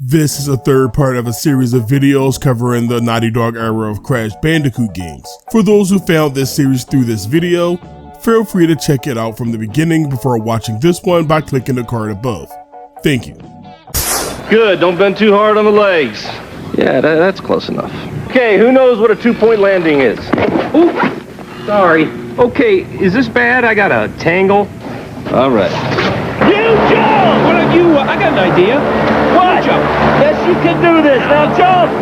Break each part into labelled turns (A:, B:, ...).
A: This is a third part of a series of videos covering the Naughty Dog era of Crash Bandicoot games. For those who found this series through this video, feel free to check it out from the beginning before watching this one by clicking the card above. Thank you.
B: Good, don't bend too hard on the legs. Yeah, that's close enough. Okay, who knows what a two-point landing is? Ooh, sorry. Okay, is this bad? I got a tangle. All right.
C: You jump! What are you? I got an idea.
B: What?
C: Jump.
B: Yes, you can do this. Now jump!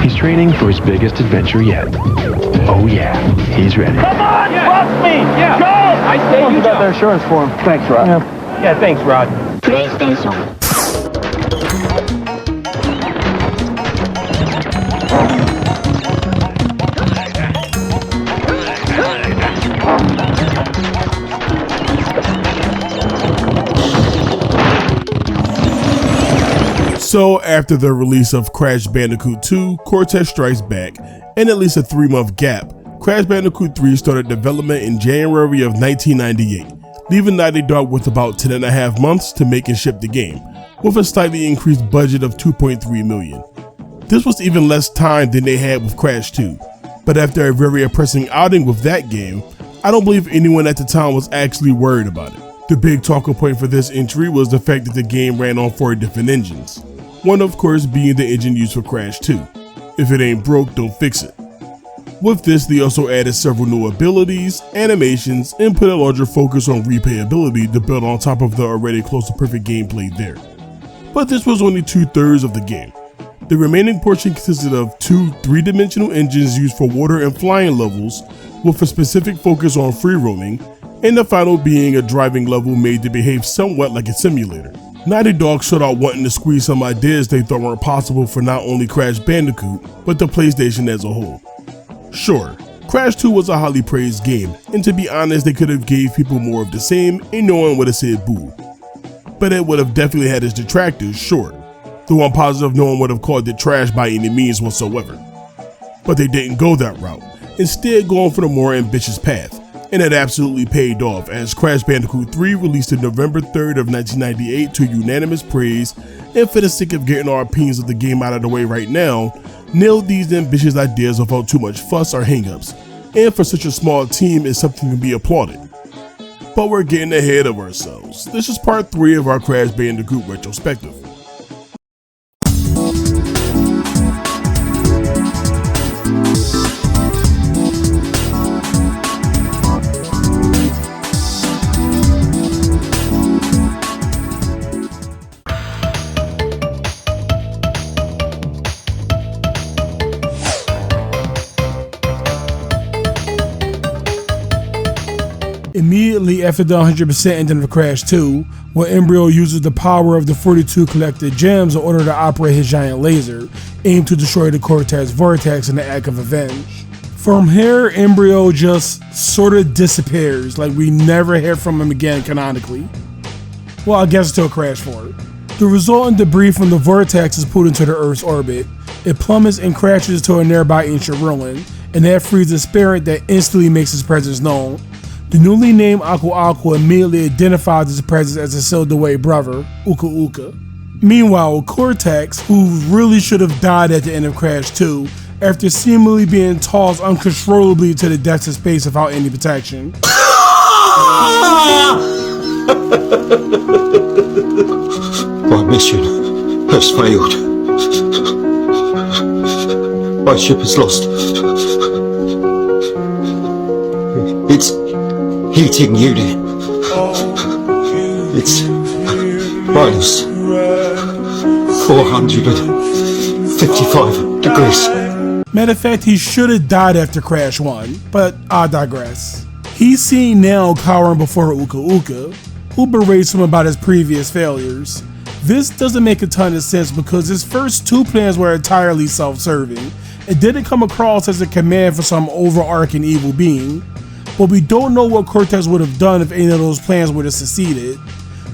D: He's training for his biggest adventure yet. Oh yeah, he's ready.
B: Come on, bust me!
C: Yeah.
B: Jump!
C: I say you
E: About their
C: jump.
E: insurance for him. Thanks, Rod.
C: Yeah, thanks, Rod.
F: PlayStation.
A: So after the release of Crash Bandicoot 2, Cortex Strikes Back, and at least a 3-month gap, Crash Bandicoot 3 started development in January of 1998, leaving Naughty Dog with about 10.5 months to make and ship the game, with a slightly increased budget of $2.3 million. This was even less time than they had with Crash 2, but after a very pressing outing with that game, I don't believe anyone at the time was actually worried about it. The big talking point for this entry was the fact that the game ran on 4 different engines. One of course being the engine used for Crash 2. If it ain't broke, don't fix it. With this, they also added several new abilities, animations, and put a larger focus on replayability to build on top of the already close to perfect gameplay there. But this was only 2/3 of the game. The remaining portion consisted of 2 3-dimensional engines used for water and flying levels, with a specific focus on free roaming, and the final being a driving level made to behave somewhat like a simulator. Naughty Dog showed out wanting to squeeze some ideas they thought weren't possible for not only Crash Bandicoot, but the PlayStation as a whole. Sure, Crash 2 was a highly praised game, and to be honest, they could have gave people more of the same and no one would have said boo. But it would have definitely had its detractors, sure, though I'm positive no one would have called it trash by any means whatsoever. But they didn't go that route, instead going for the more ambitious path. And it absolutely paid off, as Crash Bandicoot 3 released on November 3rd of 1998 to unanimous praise, and for the sake of getting our opinions of the game out of the way right now, nailed these ambitious ideas without too much fuss or hangups, and for such a small team is something to be applauded. But we're getting ahead of ourselves. This is part 3 of our Crash Bandicoot retrospective. Immediately after the 100% ending of Crash 2, where Embryo uses the power of the 42 collected gems in order to operate his giant laser, aimed to destroy the Cortex Vortex in the act of revenge. From here, Embryo just sorta disappears, like we never hear from him again canonically. Well, I guess until Crash 4. The resultant debris from the Vortex is pulled into the Earth's orbit. It plummets and crashes to a nearby ancient ruin, and that frees a spirit that instantly makes his presence known. The newly named Aku Aku immediately identifies his presence as his sealed away brother, Uka Uka. Meanwhile, Cortex, who really should have died at the end of Crash 2, after seemingly being tossed uncontrollably to the depths of space without any protection.
G: My mission has failed. My ship is lost. It's heating unit. It's minus 455 degrees.
A: Matter of fact, he should have died after Crash 1, but I digress. He's seen now cowering before Uka Uka, who berates him about his previous failures. This doesn't make a ton of sense because his first 2 plans were entirely self-serving. It didn't come across as a command for some overarching evil being. But we don't know what Cortex would have done if any of those plans would have succeeded.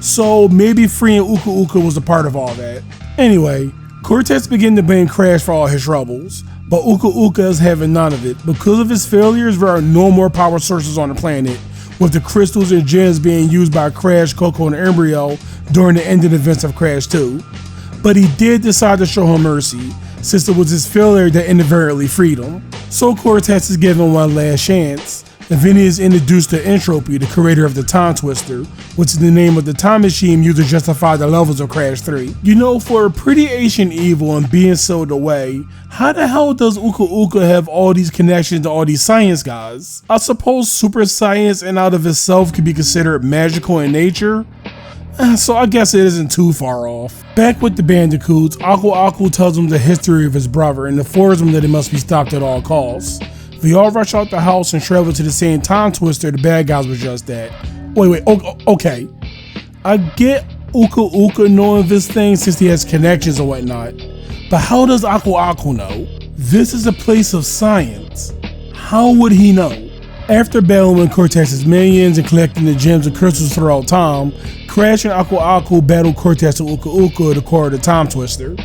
A: So maybe freeing Uka Uka was a part of all that. Anyway, Cortex began to blame Crash for all his troubles, but Uka Uka is having none of it. Because of his failures, there are no more power sources on the planet, with the crystals and gems being used by Crash, Coco, and Embryo during the ending events of Crash 2.
E: but he did decide to show him mercy, since it was his failure that inadvertently freed him. So Cortex is given one last chance, and then he is introduced to Entropy, the creator of the Time Twister, which is the name of the time machine used to justify the levels of Crash 3. You know, for a pretty ancient evil and being sealed away, how the hell does Uka Uka have all these connections to all these science guys? I suppose super science in out of itself could be considered magical in nature, so I guess it isn't too far off. Back with the Bandicoots, Aku Aku tells them the history of his brother and informs them that it must be stopped at all costs. They all rush out the house and travel to the same time twister the bad guys were just at. Wait, okay. I get Uka Uka knowing this thing since he has connections and whatnot, but how does Aku Aku know? This is a place of science. How would he know? After battling Cortex's minions and collecting the gems and crystals throughout time, Crash and Aku Aku battle Cortex and Uka Uka at the core of the Time Twister.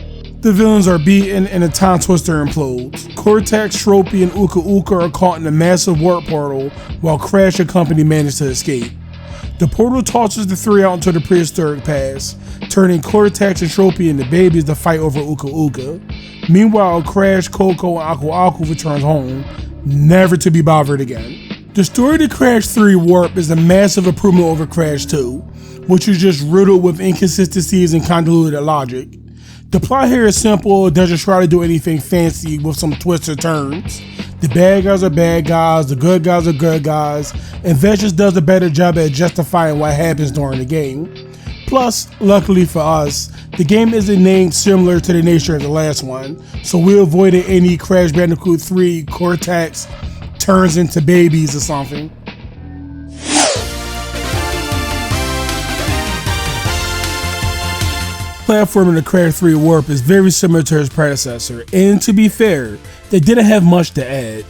E: The villains are beaten and the Time Twister implodes. Cortex, Tropy, and Uka Uka are caught in a massive warp portal while Crash and company manage to escape. The portal tosses the three out into the prehistoric past, turning Cortex and Tropy into babies to fight over Uka Uka. Meanwhile, Crash, Coco, and Aku Aku returns home, never to be bothered again. The story to Crash 3 Warp is a massive improvement over Crash 2, which is just riddled with inconsistencies and convoluted logic. The plot here is simple, it doesn't try to do anything fancy with some twists or turns. The bad guys are bad guys, the good guys are good guys, and that just does a better job at justifying what happens during the game. Plus, luckily for us, the game isn't named similar to the nature of the last one, so we avoided any Crash Bandicoot 3 Cortex turns into babies or something. Platforming the Crash 3 Warp is very similar to his predecessor, and to be fair, they didn't have much to add.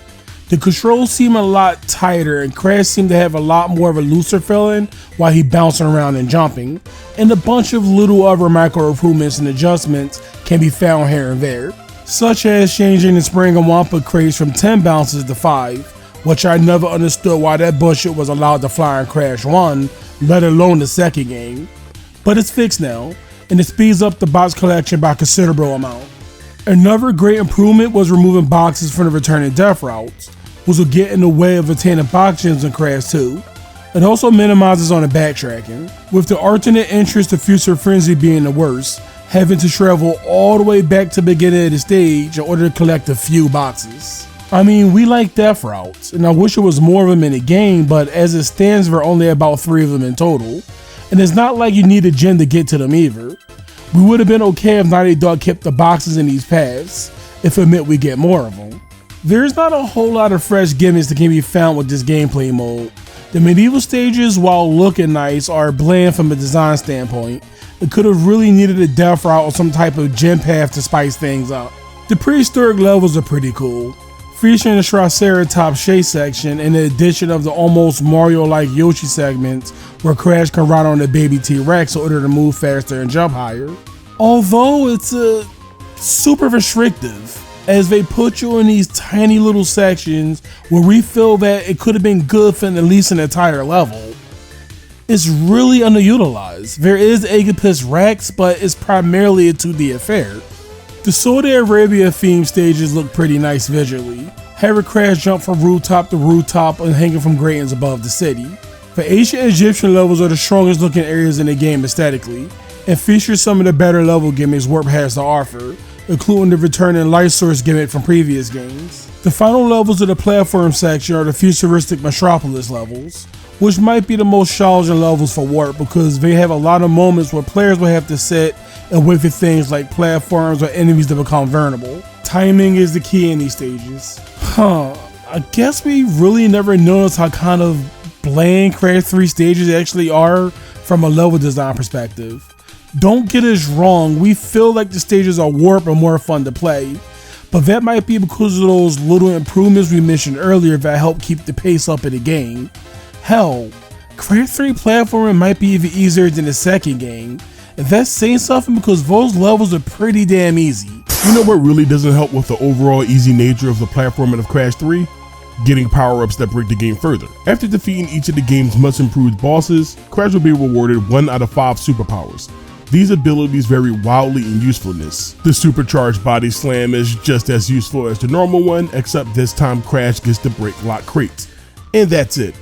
E: The controls seem a lot tighter and Crash seemed to have a lot more of a looser feeling while he bouncing around and jumping, and a bunch of little other micro improvements and adjustments can be found here and there, such as changing the Spring and Wampa crates from 10 bounces to 5, which I never understood why that bullshit was allowed to fly in Crash 1, let alone the second game. But it's fixed now, and it speeds up the box collection by a considerable amount. Another great improvement was removing boxes from the returning death routes, which will get in the way of attaining box gems in Crash 2. It also minimizes on the backtracking, with the alternate entrance to Future Frenzy being the worst, having to travel all the way back to the beginning of the stage in order to collect a few boxes. I mean, we like death routes, and I wish there was more of them in the game, but as it stands, there are only about 3 of them in total. And it's not like you need a gem to get to them either. We would have been okay if Naughty Dog kept the boxes in these paths, if it meant we get more of them. There's not a whole lot of fresh gimmicks that can be found with this gameplay mode. The medieval stages, while looking nice, are bland from a design standpoint. It could have really needed a death route or some type of gem path to spice things up. The prehistoric levels are pretty cool, featuring the Triceratops chase section and the addition of the almost Mario-like Yoshi segments where Crash can ride on the baby T-Rex in order to move faster and jump higher. Although it's super restrictive, as they put you in these tiny little sections where we feel that it could have been good for at least an entire level. It's really underutilized. There is Agapus Rex, but it's primarily a 2D affair. The Saudi Arabia themed stages look pretty nice visually. Having Crash jump from rooftop to rooftop and hanging from gratings above the city. The ancient Egyptian levels are the strongest looking areas in the game aesthetically, and feature some of the better level gimmicks Warp has to offer, including the returning light source gimmick from previous games. The final levels of the platform section are the futuristic Metropolis levels, which might be the most challenging levels for Warp because they have a lot of moments where players will have to sit and wait for things like platforms or enemies to become vulnerable. Timing is the key in these stages. I guess we really never noticed how kind of bland Crash 3 stages actually are from a level design perspective. Don't get us wrong, we feel like the stages are Warp and more fun to play, but that might be because of those little improvements we mentioned earlier that help keep the pace up in the game. Hell, Crash 3 platforming might be even easier than the second game, and that's saying something because those levels are pretty damn easy.
A: You know what really doesn't help with the overall easy nature of the platforming of Crash 3? Getting power-ups that break the game further. After defeating each of the game's much improved bosses, Crash will be rewarded 1 out of 5 superpowers, These abilities vary wildly in usefulness. The supercharged body slam is just as useful as the normal one, except this time Crash gets to break lock crates. And that's it.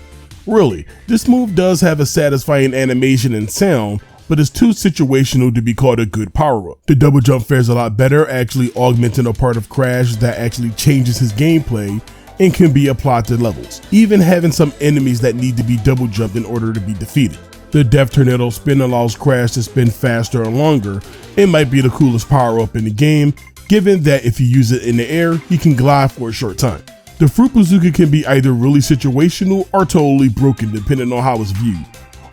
A: Really, this move does have a satisfying animation and sound, but it's too situational to be called a good power-up. The double jump fares a lot better, actually augmenting a part of Crash that actually changes his gameplay and can be applied to levels, even having some enemies that need to be double jumped in order to be defeated. The Death Tornado spin allows Crash to spin faster and longer. It might be the coolest power-up in the game, given that if you use it in the air, he can glide for a short time. The Fruit Bazooka can be either really situational or totally broken depending on how it's viewed.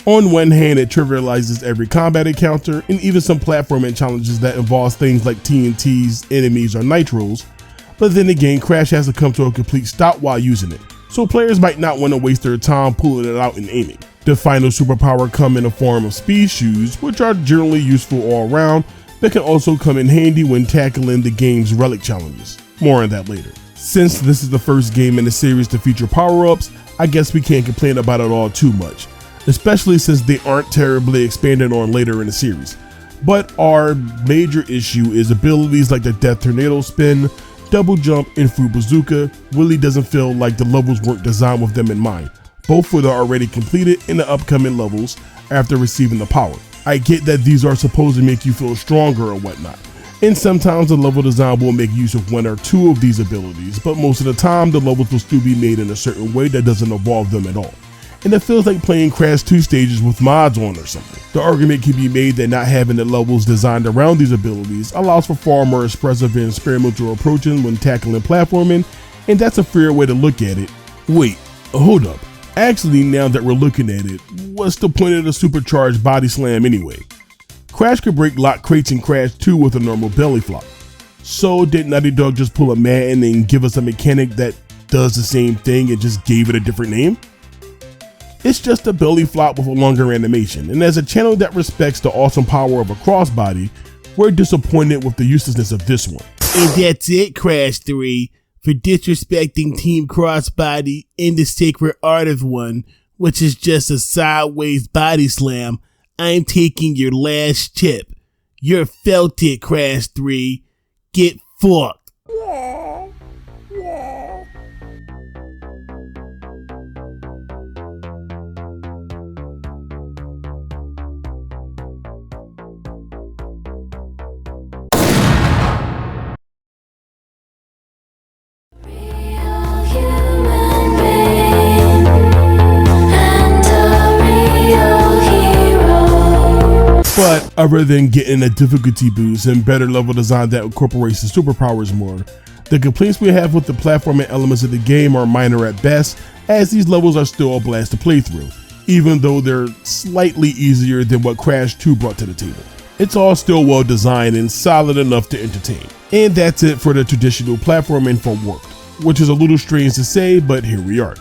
A: On one hand, it trivializes every combat encounter and even some platforming challenges that involves things like TNTs, enemies, or nitros, but then again, Crash has to come to a complete stop while using it, so players might not want to waste their time pulling it out and aiming. The final superpower come in the form of speed shoes, which are generally useful all around, but can also come in handy when tackling the game's relic challenges. More on that later. Since this is the first game in the series to feature power-ups, I guess we can't complain about it all too much, especially since they aren't terribly expanded on later in the series. But our major issue is abilities like the Death Tornado spin, double jump, and Fruit Bazooka really doesn't feel like the levels weren't designed with them in mind, both for the already completed and the upcoming levels after receiving the power. I get that these are supposed to make you feel stronger or whatnot, and sometimes the level design will make use of one or two of these abilities, but most of the time the levels will still be made in a certain way that doesn't involve them at all. And it feels like playing Crash 2 stages with mods on or something. The argument can be made that not having the levels designed around these abilities allows for far more expressive and experimental approaching when tackling platforming, and that's a fair way to look at it. Wait, hold up. Actually, now that we're looking at it, what's the point of the supercharged body slam anyway? Crash could break lock crates in Crash 2 with a normal belly flop. So did Naughty Dog just pull a Madden and give us a mechanic that does the same thing and just gave it a different name? It's just a belly flop with a longer animation, and as a channel that respects the awesome power of a crossbody, we're disappointed with the uselessness of this one.
F: And that's it, Crash 3, for disrespecting Team Crossbody and the sacred art of one, which is just a sideways body slam. I'm taking your last chip. You're felt it, Crash 3. Get fucked.
A: But other than getting a difficulty boost and better level design that incorporates the superpowers more, the complaints we have with the platforming elements of the game are minor at best, as these levels are still a blast to play through, even though they're slightly easier than what Crash 2 brought to the table. It's all still well designed and solid enough to entertain. And that's it for the traditional platforming from Warped, which is a little strange to say, but here we are.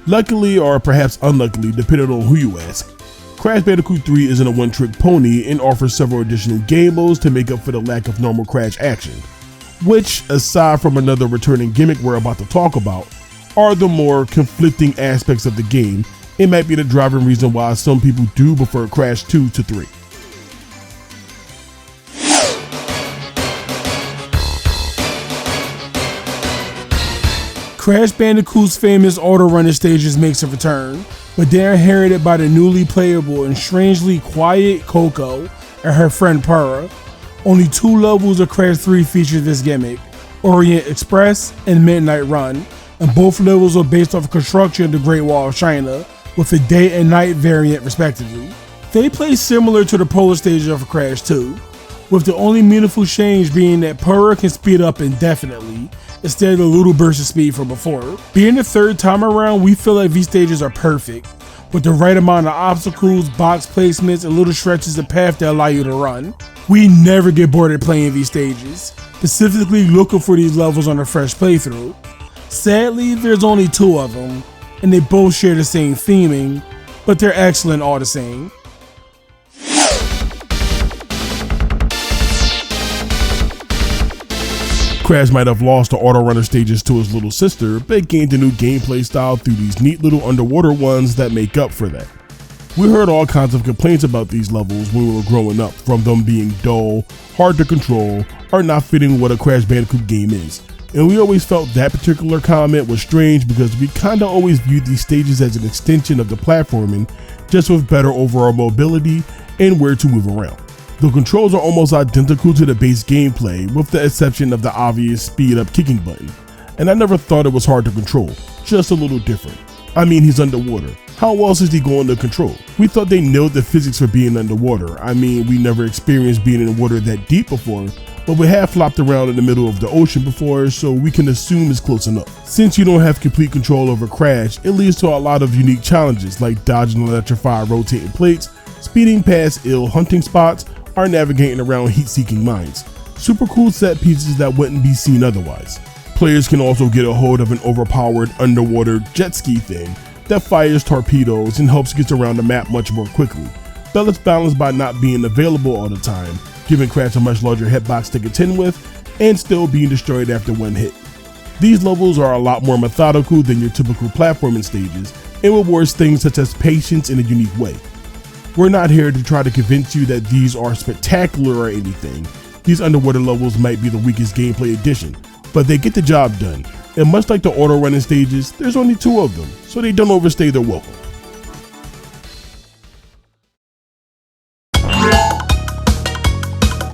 A: Luckily, or perhaps unluckily, depending on who you ask, Crash Bandicoot 3 isn't a one-trick pony and offers several additional game modes to make up for the lack of normal Crash action, which, aside from another returning gimmick we're about to talk about, are the more conflicting aspects of the game and might be the driving reason why some people do prefer Crash 2 to 3.
E: Crash Bandicoot's famous auto-runner stages makes a return, but they're inherited by the newly playable and strangely quiet Coco and her friend Purah. Only 2 levels of Crash 3 feature this gimmick, Orient Express and Midnight Run, and both levels are based off construction of the Great Wall of China, with a day and night variant respectively. They play similar to the Polar stages of Crash 2, with the only meaningful change being that Purah can speed up indefinitely, instead of the little burst of speed from before. Being the third time around, we feel like these stages are perfect, with the right amount of obstacles, box placements, and little stretches of path that allow you to run. We never get bored of playing these stages, specifically looking for these levels on a fresh playthrough. Sadly, there's only 2 of them, and they both share the same theming, but they're excellent all the same.
A: Crash might have lost the auto-runner stages to his little sister, but gained a new gameplay style through these neat little underwater ones that make up for that. We heard all kinds of complaints about these levels when we were growing up, from them being dull, hard to control, or not fitting what a Crash Bandicoot game is. And we always felt that particular comment was strange because we kinda always viewed these stages as an extension of the platforming, just with better overall mobility and where to move around. The controls are almost identical to the base gameplay, with the exception of the obvious speed up kicking button. And I never thought it was hard to control, just a little different. I mean, he's underwater. How else is he going to control? We thought they nailed the physics for being underwater. I mean, we never experienced being in water that deep before, but we have flopped around in the middle of the ocean before, so we can assume it's close enough. Since you don't have complete control over Crash, it leads to a lot of unique challenges like dodging electrified rotating plates, speeding past ill hunting spots, or navigating around heat-seeking mines. Super cool set pieces that wouldn't be seen otherwise. Players can also get a hold of an overpowered underwater jet ski thing that fires torpedoes and helps get around the map much more quickly, but it's balanced by not being available all the time, giving Crash a much larger hitbox to contend with, and still being destroyed after one hit. These levels are a lot more methodical than your typical platforming stages, and rewards things such as patience in a unique way. We're not here to try to convince you that these are spectacular or anything. These underwater levels might be the weakest gameplay addition, but they get the job done, and much like the auto running stages, there's only 2 of them, so they don't overstay their welcome.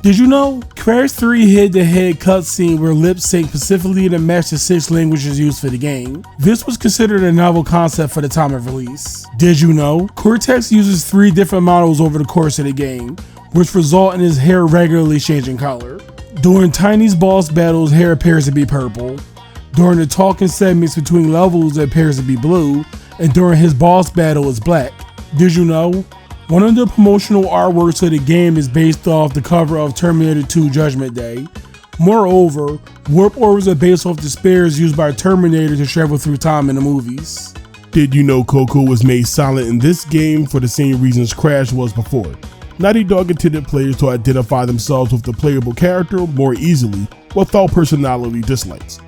E: Did you know? Crash 3 head-to-head cutscene were lip-synced specifically to match the 6 languages used for the game. This was considered a novel concept for the time of release. Did you know? Cortex uses 3 different models over the course of the game, which result in his hair regularly changing color. During Tiny's boss battles, hair appears to be purple. During the talking segments between levels, it appears to be blue, and during his boss battle, it's black. Did you know? One of the promotional artworks of the game is based off the cover of Terminator 2 Judgment Day. Moreover, warp orbs are based off the spares used by Terminator to travel through time in the movies.
A: Did you know Coco was made silent in this game for the same reasons Crash was before? Naughty Dog intended players to identify themselves with the playable character more easily without personality dislikes.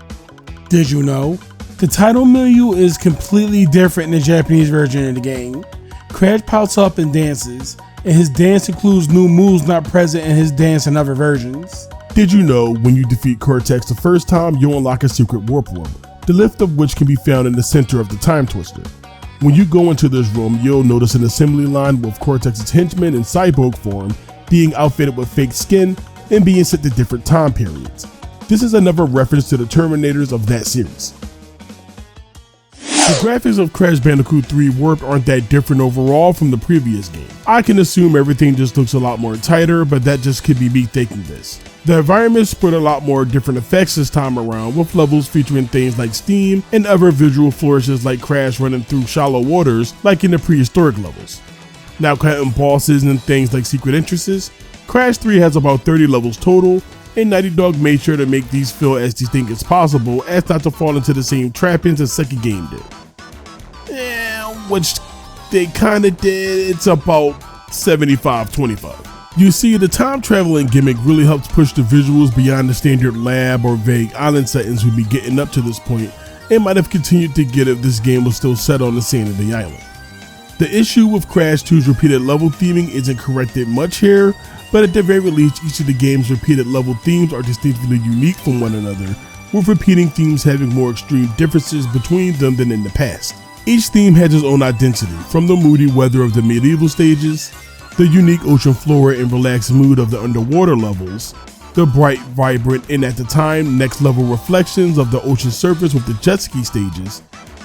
E: Did you know? The title menu is completely different in the Japanese version of the game. Crash pops up and dances, and his dance includes new moves not present in his dance in other versions.
A: Did you know when you defeat Cortex the first time, you unlock a secret warp room, the lift of which can be found in the center of the Time Twister. When you go into this room, you'll notice an assembly line with Cortex's henchmen in cyborg form being outfitted with fake skin and being sent to different time periods. This is another reference to the Terminators of that series. The graphics of Crash Bandicoot 3 Warped aren't that different overall from the previous game. I can assume everything just looks a lot more tighter, but that just could be me thinking this. The environments spread a lot more different effects this time around, with levels featuring things like steam and other visual flourishes like Crash running through shallow waters like in the prehistoric levels. Now cutting bosses and things like secret entrances, Crash 3 has about 30 levels total, and Naughty Dog made sure to make these feel as distinct as possible as not to fall into the same trappings as second game did. Which they kinda did. It's about 75-25. You see, the time traveling gimmick really helps push the visuals beyond the standard lab or vague island settings we'd be getting up to this point, and might have continued to get if this game was still set on the sand of the island. The issue with Crash 2's repeated level theming isn't corrected much here, but at the very least, each of the game's repeated level themes are distinctly unique from one another, with repeating themes having more extreme differences between them than in the past. Each theme has its own identity, from the moody weather of the medieval stages, the unique ocean flora and relaxed mood of the underwater levels, the bright, vibrant, and at the time, next level reflections of the ocean surface with the jet ski stages,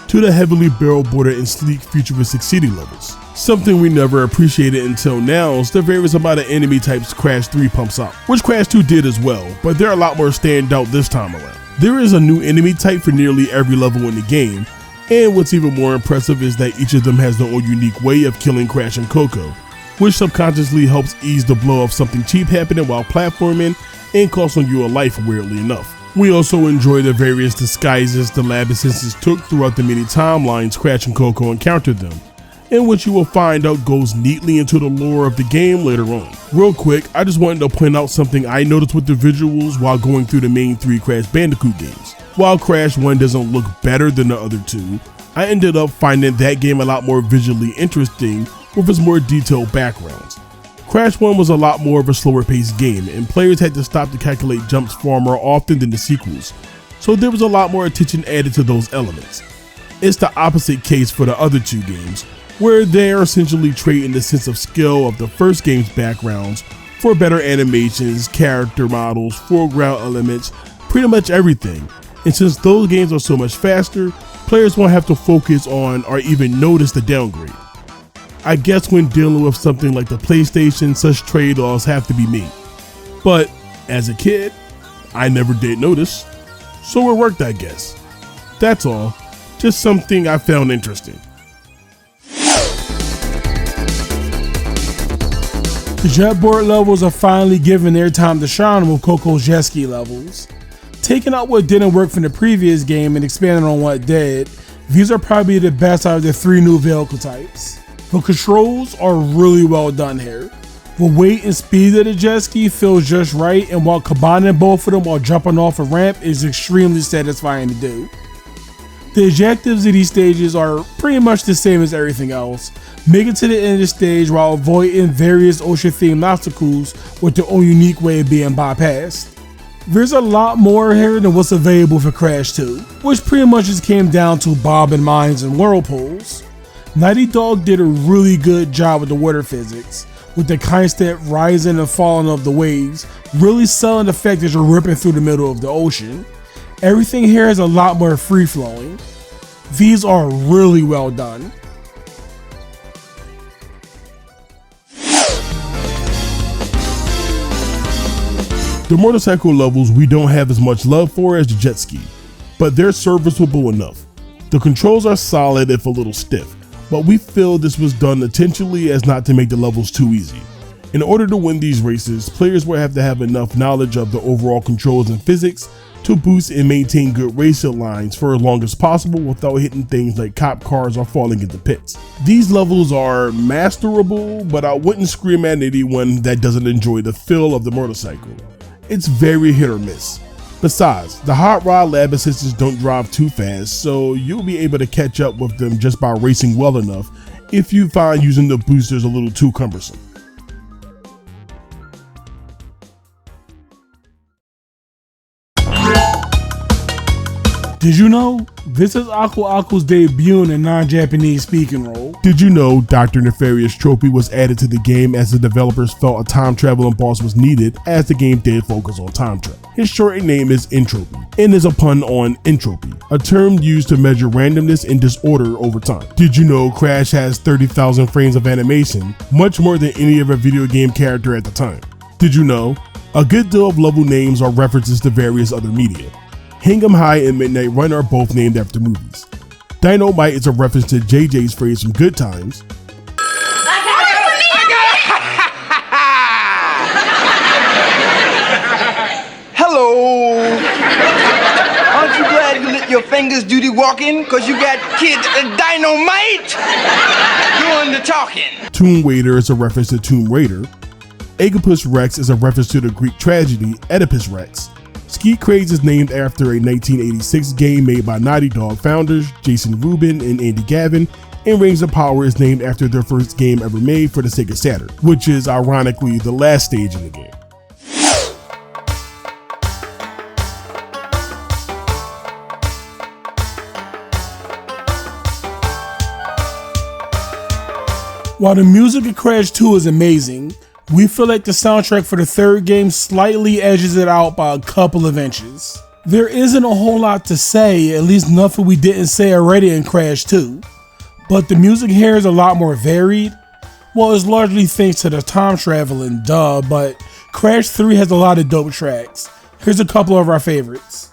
A: to the heavily barrel-bordered and sleek futuristic city levels. Something we never appreciated until now is the various amount of enemy types Crash 3 pumps out, which Crash 2 did as well, but they're a lot more stand out this time around. There is a new enemy type for nearly every level in the game, and what's even more impressive is that each of them has their own unique way of killing Crash and Coco, which subconsciously helps ease the blow of something cheap happening while platforming and costing you a life, weirdly enough. We also enjoy the various disguises the lab assistants took throughout the many timelines Crash and Coco encountered them, and which you will find out goes neatly into the lore of the game later on. Real quick, I just wanted to point out something I noticed with the visuals while going through the main 3 Crash Bandicoot games. While Crash 1 doesn't look better than the other 2, I ended up finding that game a lot more visually interesting with its more detailed backgrounds. Crash 1 was a lot more of a slower paced game, and players had to stop to calculate jumps far more often than the sequels, so there was a lot more attention added to those elements. It's the opposite case for the other two games, where they are essentially trading the sense of skill of the first game's backgrounds for better animations, character models, foreground elements, pretty much everything. And since those games are so much faster, players won't have to focus on or even notice the downgrade. I guess when dealing with something like the PlayStation, such trade-offs have to be made. But as a kid, I never did notice, so it worked, I guess. That's all, just something I found interesting.
E: The jetboard levels are finally giving their time to shine with Coco's jet ski levels. Taking out what didn't work from the previous game and expanding on what did, these are probably the best out of the 3 new vehicle types. The controls are really well done here. The weight and speed of the jet ski feels just right, and while combining both of them while jumping off a ramp is extremely satisfying to do. The objectives of these stages are pretty much the same as everything else. Make it to the end of the stage while avoiding various ocean-themed obstacles with their own unique way of being bypassed. There's a lot more here than what's available for Crash 2, which pretty much just came down to bobbing mines and whirlpools. Naughty Dog did a really good job with the water physics, with the constant rising and falling of the waves, really selling the fact that you're ripping through the middle of the ocean. Everything here is a lot more free-flowing. These are really well done.
A: The motorcycle levels we don't have as much love for as the jet ski, but they're serviceable enough. The controls are solid if a little stiff, but we feel this was done intentionally as not to make the levels too easy. In order to win these races, players will have to have enough knowledge of the overall controls and physics to boost and maintain good racing lines for as long as possible without hitting things like cop cars or falling into pits. These levels are masterable, but I wouldn't scream at anyone that doesn't enjoy the feel of the motorcycle. It's very hit or miss. Besides, the Hot Rod lab assistants don't drive too fast, so you'll be able to catch up with them just by racing well enough if you find using the boosters a little too cumbersome.
E: Did you know? This is Aku Aku's debut in a non-Japanese speaking role.
A: Did you know Dr. Nefarious Trophy was added to the game as the developers felt a time traveling boss was needed, as the game did focus on time travel. His shortened name is Entropy, and is a pun on entropy, a term used to measure randomness and disorder over time. Did you know Crash has 30,000 frames of animation, much more than any other video game character at the time? Did you know a good deal of level names are references to various other media? Hang 'em High and Midnight Run are both named after movies. Dynamite is a reference to JJ's phrase from Good Times.
H: Hello. Aren't you glad you let your fingers do the walking? Cause you got kids Dynamite doing the talking.
A: Tomb Raider is a reference to Tomb Raider. Oedipus Rex is a reference to the Greek tragedy Oedipus Rex. Skeet Craze is named after a 1986 game made by Naughty Dog founders Jason Rubin and Andy Gavin, and Rings of Power is named after their first game ever made for the Sega Saturn, which is ironically the last stage in the game.
E: While the music of Crash 2 is amazing, we feel like the soundtrack for the third game slightly edges it out by a couple of inches. There isn't a whole lot to say, at least nothing we didn't say already in Crash 2, but the music here is a lot more varied. Well, it's largely thanks to the time traveling, but Crash 3 has a lot of dope tracks. Here's a couple of our favorites.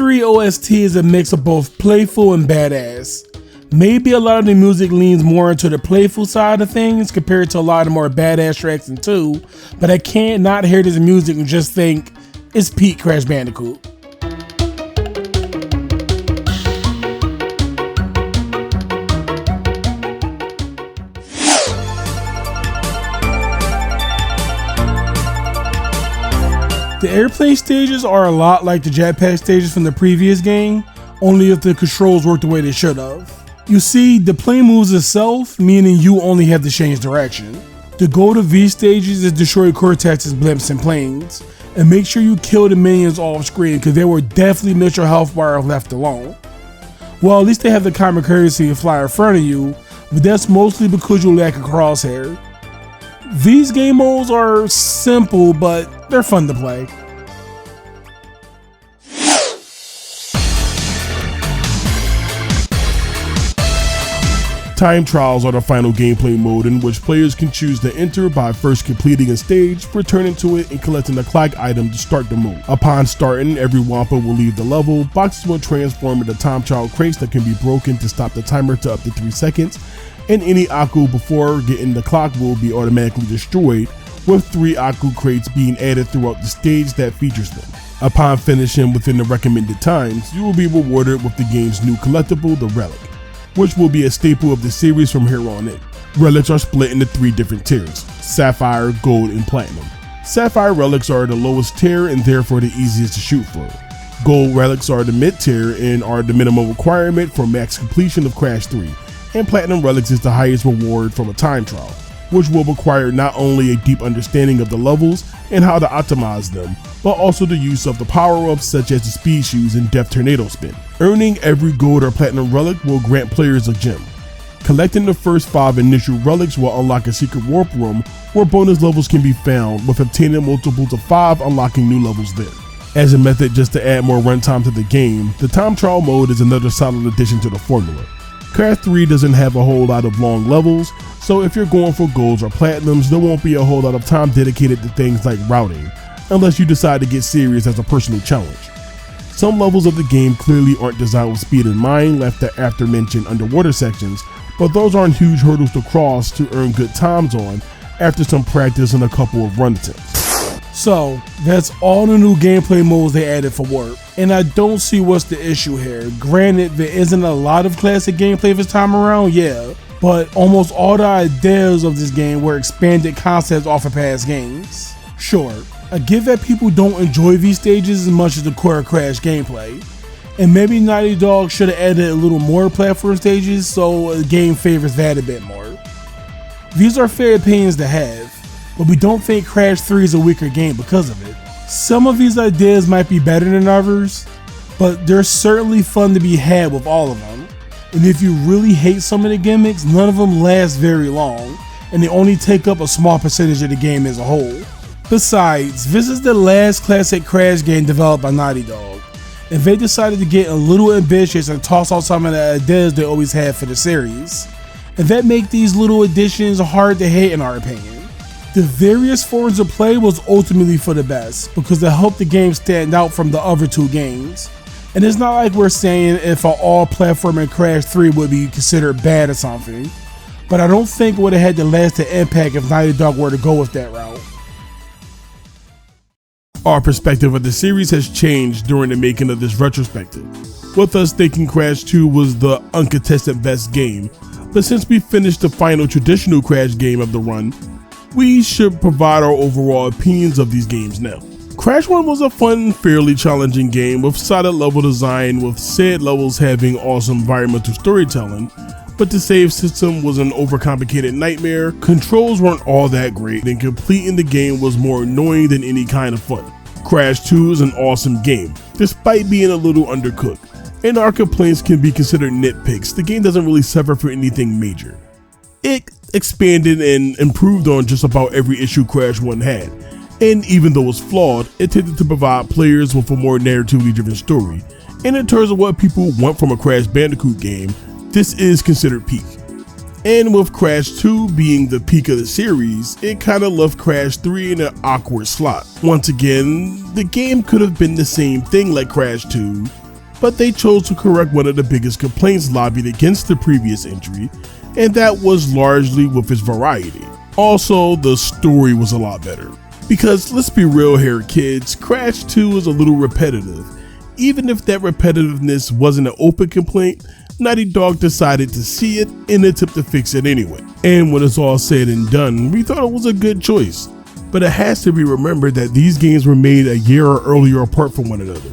E: 3 OST is a mix of both playful and badass. Maybe a lot of the music leans more into the playful side of things compared to a lot of more badass tracks in 2, but I can't not hear this music and just think it's peak Crash Bandicoot. The airplane stages are a lot like the jetpack stages from the previous game, only if the controls work the way they should have. You see, the plane moves itself, meaning you only have to change direction. The goal of these stages is destroy Cortex's blimps and planes, and make sure you kill the minions off screen because they will definitely miss your health bar if left alone. Well, at least they have the common courtesy to fly in front of you, but that's mostly because you lack a crosshair. These game modes are simple, but they're fun to play.
A: Time trials are the final gameplay mode in which players can choose to enter by first completing a stage, returning to it, and collecting a clock item to start the mode. Upon starting, every Wampa will leave the level, boxes will transform into time trial crates that can be broken to stop the timer to up to 3 seconds, and any Aku before getting the clock will be automatically destroyed, with 3 Aku crates being added throughout the stage that features them. Upon finishing within the recommended times, you will be rewarded with the game's new collectible, the Relic, which will be a staple of the series from here on in. Relics are split into 3 different tiers: Sapphire, Gold, and Platinum. Sapphire relics are the lowest tier and therefore the easiest to shoot for. Gold relics are the mid tier and are the minimum requirement for max completion of Crash 3, and Platinum relics is the highest reward from a time trial, which will require not only a deep understanding of the levels and how to optimize them, but also the use of the power-ups such as the speed shoes and Death Tornado Spin. Earning every gold or platinum relic will grant players a gem. Collecting the first 5 initial relics will unlock a secret warp room where bonus levels can be found, with obtaining multiples of 5 unlocking new levels there. As a method just to add more runtime to the game, the time trial mode is another solid addition to the formula. Crash 3 doesn't have a whole lot of long levels, so if you're going for golds or platinums, there won't be a whole lot of time dedicated to things like routing, unless you decide to get serious as a personal challenge. Some levels of the game clearly aren't designed with speed in mind, left the after-mentioned underwater sections, but those aren't huge hurdles to cross to earn good times on after some practice and a couple of run attempts.
E: So, that's all the new gameplay modes they added for Warp, and I don't see what's the issue here. Granted, there isn't a lot of classic gameplay this time around, yeah, but almost all the ideas of this game were expanded concepts off of past games. Sure, I get that people don't enjoy these stages as much as the core Crash gameplay, and maybe Naughty Dog should have added a little more platform stages so the game favors that a bit more. These are fair opinions to have, but we don't think Crash 3 is a weaker game because of it. Some of these ideas might be better than others, but they're certainly fun to be had with all of them. And if you really hate some of the gimmicks, none of them last very long, and they only take up a small percentage of the game as a whole. Besides, this is the last classic Crash game developed by Naughty Dog, and they decided to get a little ambitious and toss out some of the ideas they always had for the series, and that make these little additions hard to hate in our opinion. The various forms of play was ultimately for the best, because they helped the game stand out from the other 2 games. And it's not like we're saying if an all-platforming Crash 3 would be considered bad or something, but I don't think it would have had the lasting impact if Naughty Dog were to go with that route.
A: Our perspective of the series has changed during the making of this retrospective, with us thinking Crash 2 was the uncontested best game, but since we finished the final traditional Crash game of the run, we should provide our overall opinions of these games now. Crash 1 was a fun, fairly challenging game with solid level design, with said levels having awesome environmental storytelling, but the save system was an overcomplicated nightmare, controls weren't all that great, and completing the game was more annoying than any kind of fun. Crash 2 is an awesome game, despite being a little undercooked, and our complaints can be considered nitpicks. The game doesn't really suffer for anything major. It expanded and improved on just about every issue Crash 1 had, and even though it's flawed, it tended to provide players with a more narratively driven story, and in terms of what people want from a Crash Bandicoot game, this is considered peak. And with Crash 2 being the peak of the series, it kinda left Crash 3 in an awkward slot. Once again, the game could have been the same thing like Crash 2, but they chose to correct one of the biggest complaints lobbied against the previous entry, and that was largely with its variety. Also, the story was a lot better. Because let's be real here, kids, Crash 2 is a little repetitive. Even if that repetitiveness wasn't an open complaint, Naughty Dog decided to see it and attempt to fix it anyway. And when it's all said and done, we thought it was a good choice. But it has to be remembered that these games were made a year or earlier apart from one another.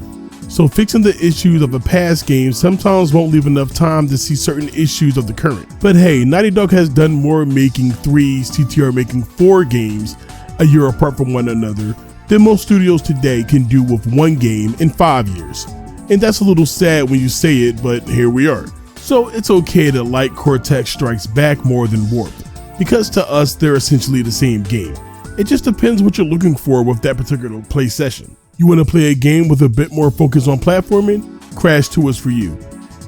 A: So fixing the issues of a past game sometimes won't leave enough time to see certain issues of the current. But hey, Naughty Dog has done more making 3, CTR making 4 games a year apart from one another than most studios today can do with one game in 5 years. And that's a little sad when you say it, but here we are. So it's okay to like Cortex Strikes Back more than Warp, because to us they're essentially the same game. It just depends what you're looking for with that particular play session. You want to play a game with a bit more focus on platforming? Crash 2 is for you.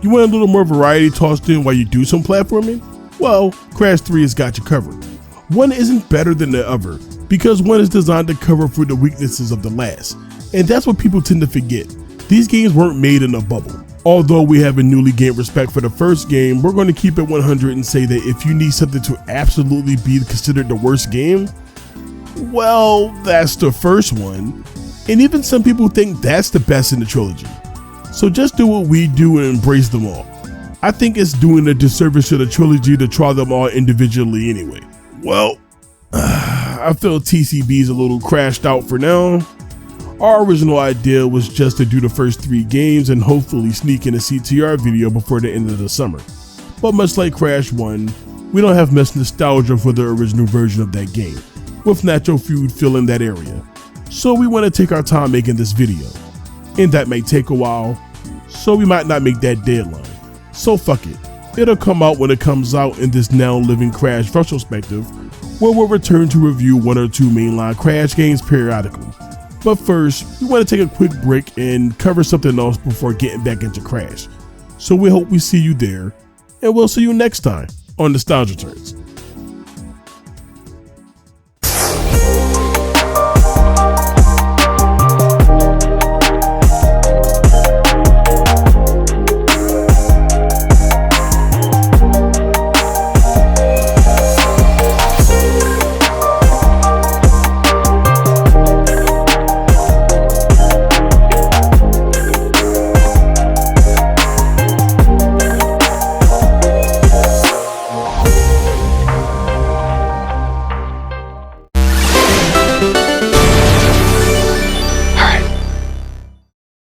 A: You want a little more variety tossed in while you do some platforming? Well, Crash 3 has got you covered. One isn't better than the other, because one is designed to cover for the weaknesses of the last. And that's what people tend to forget. These games weren't made in a bubble. Although we have a newly gained respect for the first game, we're going to keep it 100 and say that if you need something to absolutely be considered the worst game, well, that's the first one. And even some people think that's the best in the trilogy. So just do what we do and embrace them all. I think it's doing a disservice to the trilogy to try them all individually anyway. Well, I feel TCB's a little crashed out for now. Our original idea was just to do the first 3 games and hopefully sneak in a CTR video before the end of the summer. But much like Crash 1, we don't have much nostalgia for the original version of that game, with Natural Feud filling that area. So we want to take our time making this video, and that may take a while, so we might not make that deadline. So fuck it, it'll come out when it comes out in this now living Crash retrospective, where we'll return to review 1 or 2 mainline Crash games periodically. But first, we want to take a quick break and cover something else before getting back into Crash. So we hope we see you there, and we'll see you next time on Nostalgia Turns.